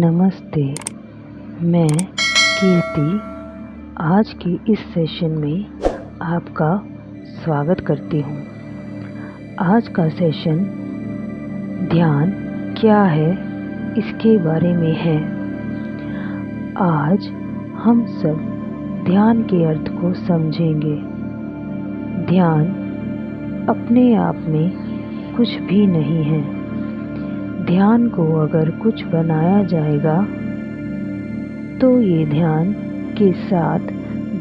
नमस्ते, मैं कीर्ति आज के इस सेशन में आपका स्वागत करती हूँ। आज का सेशन ध्यान क्या है इसके बारे में है। आज हम सब ध्यान के अर्थ को समझेंगे। ध्यान अपने आप में कुछ भी नहीं है। ध्यान को अगर कुछ बनाया जाएगा तो ये ध्यान के साथ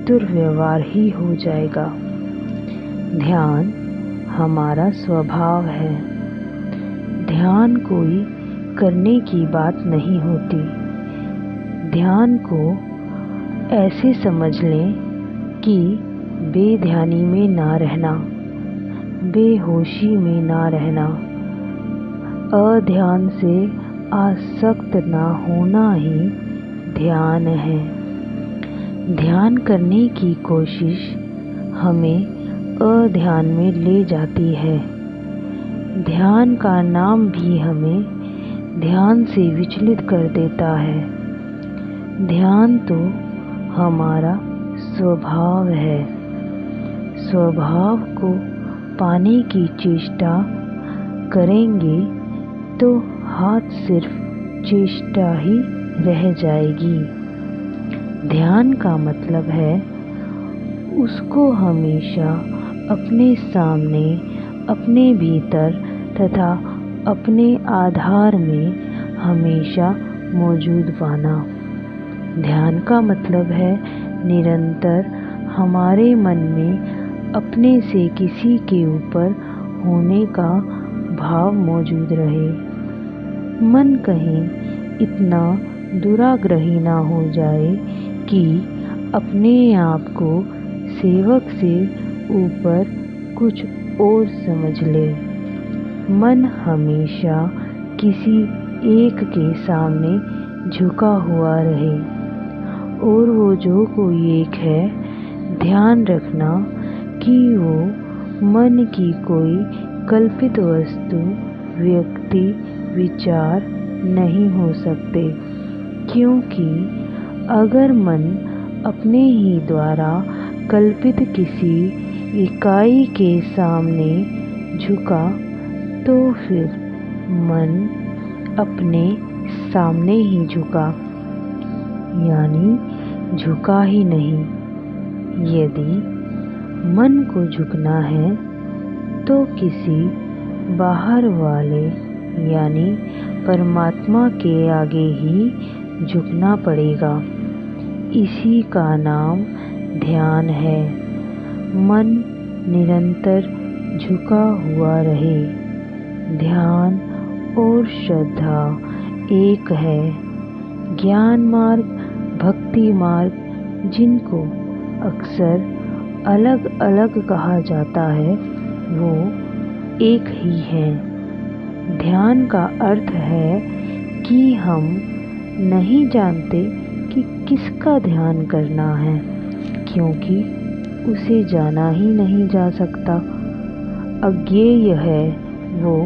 दुर्व्यवहार ही हो जाएगा। ध्यान हमारा स्वभाव है। ध्यान कोई करने की बात नहीं होती। ध्यान को ऐसे समझ लें कि बेध्यानी में ना रहना, बेहोशी में ना रहना, अध्यान से आसक्त ना होना ही ध्यान है। ध्यान करने की कोशिश हमें अध्यान में ले जाती है। ध्यान का नाम भी हमें ध्यान से विचलित कर देता है। ध्यान तो हमारा स्वभाव है। स्वभाव को पाने की चेष्टा करेंगे तो हाथ सिर्फ चेष्टा ही रह जाएगी। ध्यान का मतलब है उसको हमेशा अपने सामने, अपने भीतर तथा अपने आधार में हमेशा मौजूद पाना। ध्यान का मतलब है निरंतर हमारे मन में अपने से किसी के ऊपर होने का भाव मौजूद रहे। मन कहीं इतना दुराग्रही ना हो जाए कि अपने आप को सेवक से ऊपर कुछ और समझ ले। मन हमेशा किसी एक के सामने झुका हुआ रहे और वो जो कोई एक है, ध्यान रखना कि वो मन की कोई कल्पित वस्तु, व्यक्ति, विचार नहीं हो सकते, क्योंकि अगर मन अपने ही द्वारा कल्पित किसी इकाई के सामने झुका तो फिर मन अपने सामने ही झुका, यानी झुका ही नहीं। यदि मन को झुकना है तो किसी बाहर वाले यानी परमात्मा के आगे ही झुकना पड़ेगा। इसी का नाम ध्यान है। मन निरंतर झुका हुआ रहे। ध्यान और श्रद्धा एक है। ज्ञान मार्ग, भक्ति मार्ग, जिनको अक्सर अलग अलग कहा जाता है, वो एक ही है। ध्यान का अर्थ है कि हम नहीं जानते कि किसका ध्यान करना है, क्योंकि उसे जाना ही नहीं जा सकता। अज्ञेय है वो,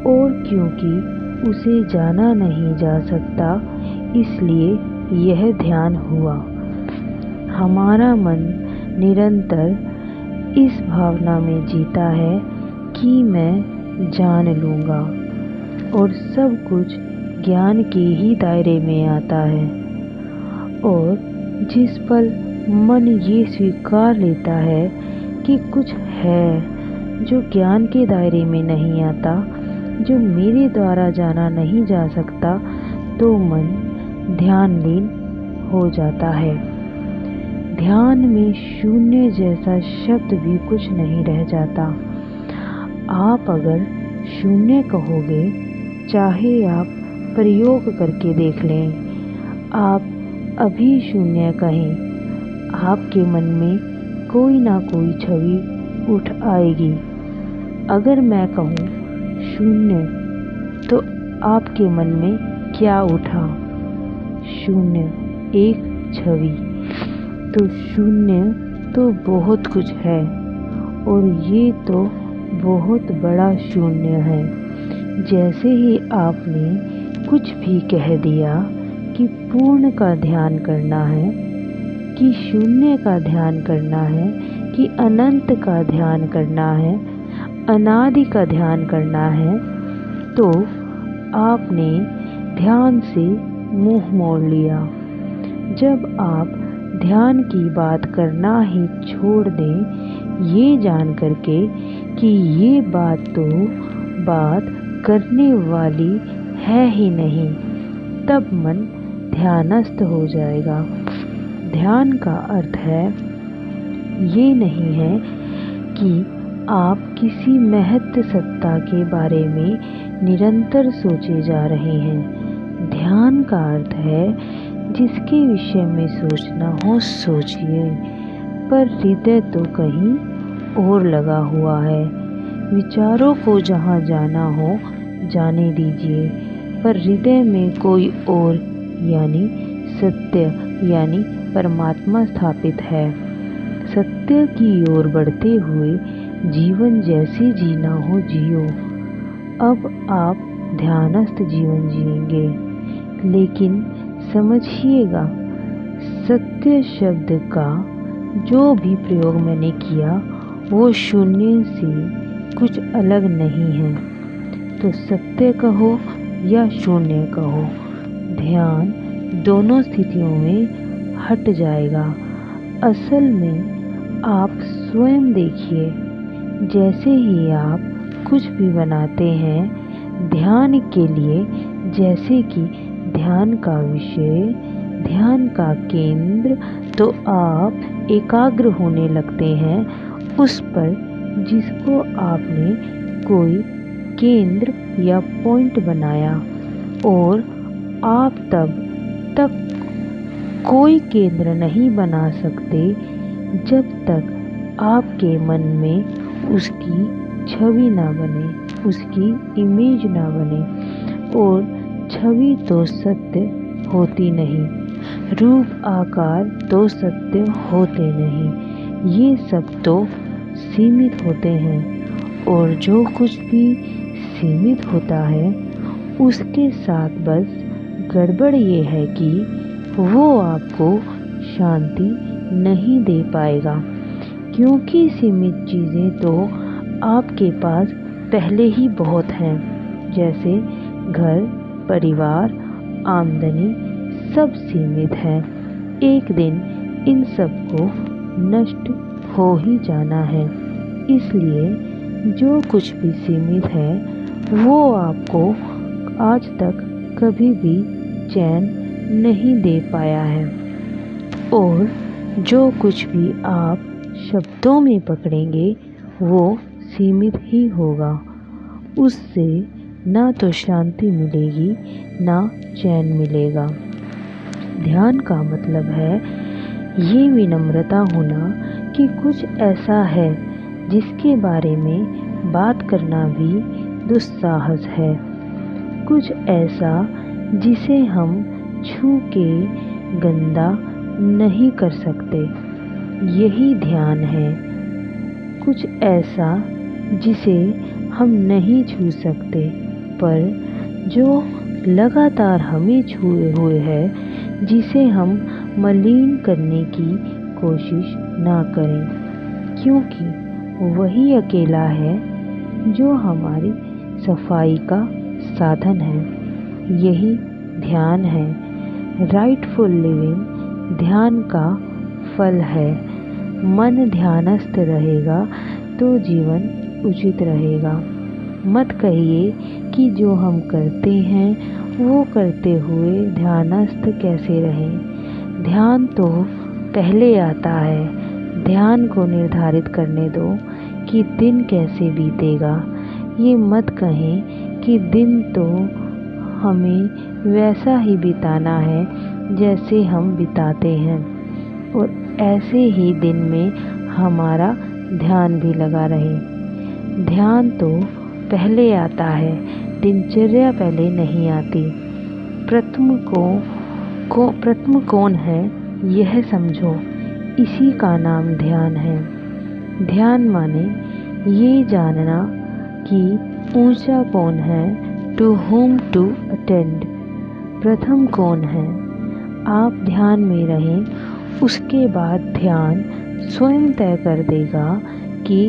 और क्योंकि उसे जाना नहीं जा सकता इसलिए यह ध्यान हुआ। हमारा मन निरंतर इस भावना में जीता है कि मैं जान लूँगा और सब कुछ ज्ञान के ही दायरे में आता है। और जिस पल मन ये स्वीकार लेता है कि कुछ है जो ज्ञान के दायरे में नहीं आता, जो मेरे द्वारा जाना नहीं जा सकता, तो मन ध्यान लीन हो जाता है। ध्यान में शून्य जैसा शब्द भी कुछ नहीं रह जाता। आप अगर शून्य कहोगे, चाहे आप प्रयोग करके देख लें, आप अभी शून्य कहें, आपके मन में कोई ना कोई छवि उठ आएगी। अगर मैं कहूँ शून्य, तो आपके मन में क्या उठा? शून्य, एक छवि। तो शून्य तो बहुत कुछ है, और ये तो बहुत बड़ा शून्य है। जैसे ही आपने कुछ भी कह दिया कि पूर्ण का ध्यान करना है, कि शून्य का ध्यान करना है, कि अनंत का ध्यान करना है, अनादि का ध्यान करना है, तो आपने ध्यान से मुंह मोड़ लिया। जब आप ध्यान की बात करना ही छोड़ दें, ये जान करके कि ये बात करने वाली है ही नहीं, तब मन ध्यानस्थ हो जाएगा। ध्यान का अर्थ है, ये नहीं है कि आप किसी महत्व सत्ता के बारे में निरंतर सोचे जा रहे हैं। ध्यान का अर्थ है, जिसके विषय में सोचना हो सोचिए, पर हृदय तो कहीं और लगा हुआ है। विचारों को जहाँ जाना हो जाने दीजिए, पर हृदय में कोई और यानी सत्य यानी परमात्मा स्थापित है। सत्य की ओर बढ़ते हुए जीवन जैसे जीना हो जियो। अब आप ध्यानस्थ जीवन जिएंगे, लेकिन समझिएगा, सत्य शब्द का जो भी प्रयोग मैंने किया वो शून्य से कुछ अलग नहीं है। तो सत्य कहो या शून्य कहो, ध्यान दोनों स्थितियों में हट जाएगा। असल में आप स्वयं देखिए, जैसे ही आप कुछ भी बनाते हैं ध्यान के लिए, जैसे कि ध्यान का विषय, ध्यान का केंद्र, तो आप एकाग्र होने लगते हैं उस पर जिसको आपने कोई केंद्र या पॉइंट बनाया। और आप तब तक कोई केंद्र नहीं बना सकते जब तक आपके मन में उसकी छवि ना बने, उसकी इमेज ना बने। और छवि तो सत्य होती नहीं, रूप आकार तो सत्य होते नहीं, ये सब तो सीमित होते हैं। और जो कुछ भी सीमित होता है उसके साथ बस गड़बड़ ये है कि वो आपको शांति नहीं दे पाएगा, क्योंकि सीमित चीज़ें तो आपके पास पहले ही बहुत हैं, जैसे घर, परिवार, आमदनी, सब सीमित है। एक दिन इन सब को नष्ट हो ही जाना है। इसलिए जो कुछ भी सीमित है वो आपको आज तक कभी भी चैन नहीं दे पाया है। और जो कुछ भी आप शब्दों में पकड़ेंगे वो सीमित ही होगा। उससे ना तो शांति मिलेगी ना चैन मिलेगा। ध्यान का मतलब है ये विनम्रता होना कि कुछ ऐसा है जिसके बारे में बात करना भी दुस्साहस है, कुछ ऐसा जिसे हम छू के गंदा नहीं कर सकते, यही ध्यान है। कुछ ऐसा जिसे हम नहीं छू सकते, पर जो लगातार हमें छुए हुए है, जिसे हम मलिन करने की कोशिश ना करें, क्योंकि वही अकेला है जो हमारी सफाई का साधन है। यही ध्यान है। राइटफुल लिविंग ध्यान का फल है। मन ध्यानस्थ रहेगा तो जीवन उचित रहेगा। मत कहिए कि जो हम करते हैं वो करते हुए ध्यानस्थ कैसे रहें। ध्यान तो पहले आता है। ध्यान को निर्धारित करने दो कि दिन कैसे बीतेगा। ये मत कहें कि दिन तो हमें वैसा ही बिताना है जैसे हम बिताते हैं, और ऐसे ही दिन में हमारा ध्यान भी लगा रहे। ध्यान तो पहले आता है, दिनचर्या पहले नहीं आती। प्रथम कौन है यह समझो, इसी का नाम ध्यान है। ध्यान माने ये जानना कि ऊंचा कौन है, टू whom to attend। प्रथम कौन है। आप ध्यान में रहें, उसके बाद ध्यान स्वयं तय कर देगा कि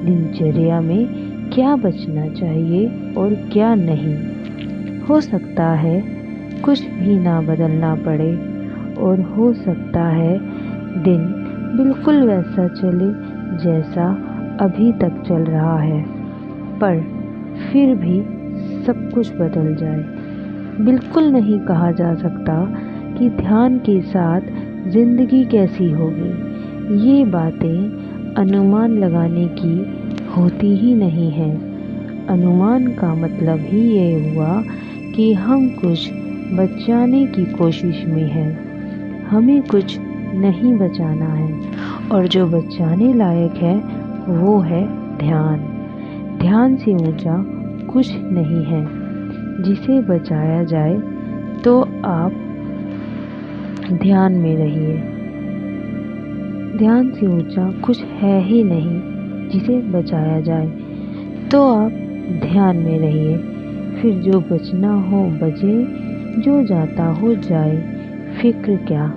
दिनचर्या में क्या बचना चाहिए और क्या नहीं। हो सकता है कुछ भी ना बदलना पड़े और हो सकता है दिन बिल्कुल वैसा चले जैसा अभी तक चल रहा है, पर फिर भी सब कुछ बदल जाए। बिल्कुल नहीं कहा जा सकता कि ध्यान के साथ जिंदगी कैसी होगी। ये बातें अनुमान लगाने की होती ही नहीं है। अनुमान का मतलब ही ये हुआ कि हम कुछ बचाने की कोशिश में हैं। हमें कुछ नहीं बचाना है और जो बचाने लायक है वो है ध्यान। ध्यान से ऊंचा कुछ नहीं है जिसे बचाया जाए, तो आप ध्यान में रहिए। ध्यान से ऊंचा कुछ है ही नहीं जिसे बचाया जाए, तो आप ध्यान में रहिए। फिर जो बचना हो बचे, जो जाता हो जाए, फिक्र क्या।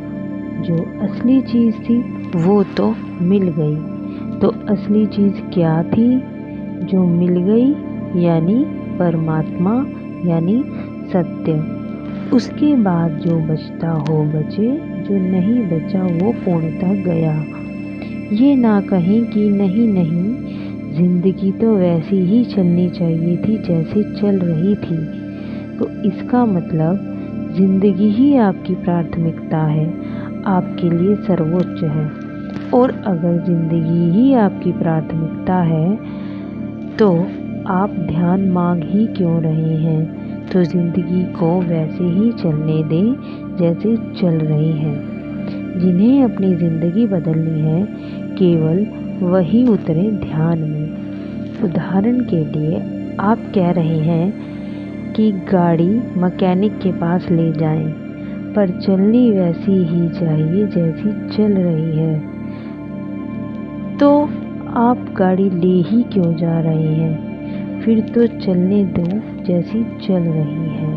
जो असली चीज़ थी वो तो मिल गई। तो असली चीज़ क्या थी जो मिल गई, यानी परमात्मा, यानी सत्य। उसके बाद जो बचता हो बचे, जो नहीं बचा वो पूर्णतः गया। ये ना कहें कि नहीं नहीं, जिंदगी तो वैसी ही चलनी चाहिए थी जैसे चल रही थी। तो इसका मतलब जिंदगी ही आपकी प्राथमिकता है, आपके लिए सर्वोच्च है। और अगर जिंदगी ही आपकी प्राथमिकता है तो आप ध्यान मांग ही क्यों रहे हैं। तो ज़िंदगी को वैसे ही चलने दें जैसे चल रही है। जिन्हें अपनी ज़िंदगी बदलनी है, केवल वही उतरे ध्यान में। उदाहरण के लिए आप कह रहे हैं कि गाड़ी मैकेनिक के पास ले जाएं, पर चलनी वैसी ही चाहिए जैसी चल रही है। तो आप गाड़ी ले ही क्यों जा रहे हैं। फिर तो चलने दो जैसी चल रही है।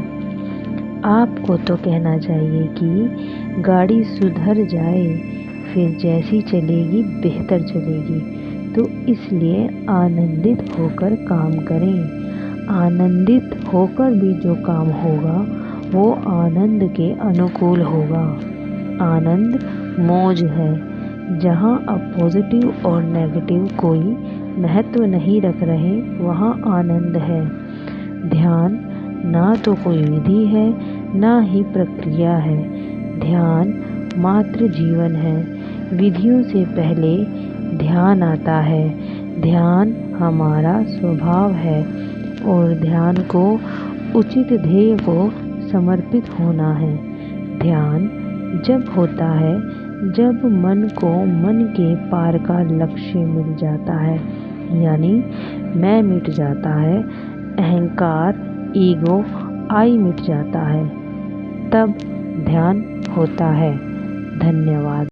आपको तो कहना चाहिए कि गाड़ी सुधर जाए, फिर जैसी चलेगी बेहतर चलेगी। तो इसलिए आनंदित होकर काम करें। आनंदित होकर भी जो काम होगा वो आनंद के अनुकूल होगा। आनंद मौज है, जहाँ अब पॉजिटिव और नेगेटिव कोई महत्व नहीं रख रहे, वहाँ आनंद है। ध्यान ना तो कोई विधि है, ना ही प्रक्रिया है। ध्यान मात्र जीवन है। विधियों से पहले ध्यान आता है। ध्यान हमारा स्वभाव है और ध्यान को उचित ध्येय को समर्पित होना है। ध्यान जब होता है जब मन को मन के पार का लक्ष्य मिल जाता है, यानी मैं मिट जाता है, अहंकार, ईगो, आई मिट जाता है, तब ध्यान होता है। धन्यवाद।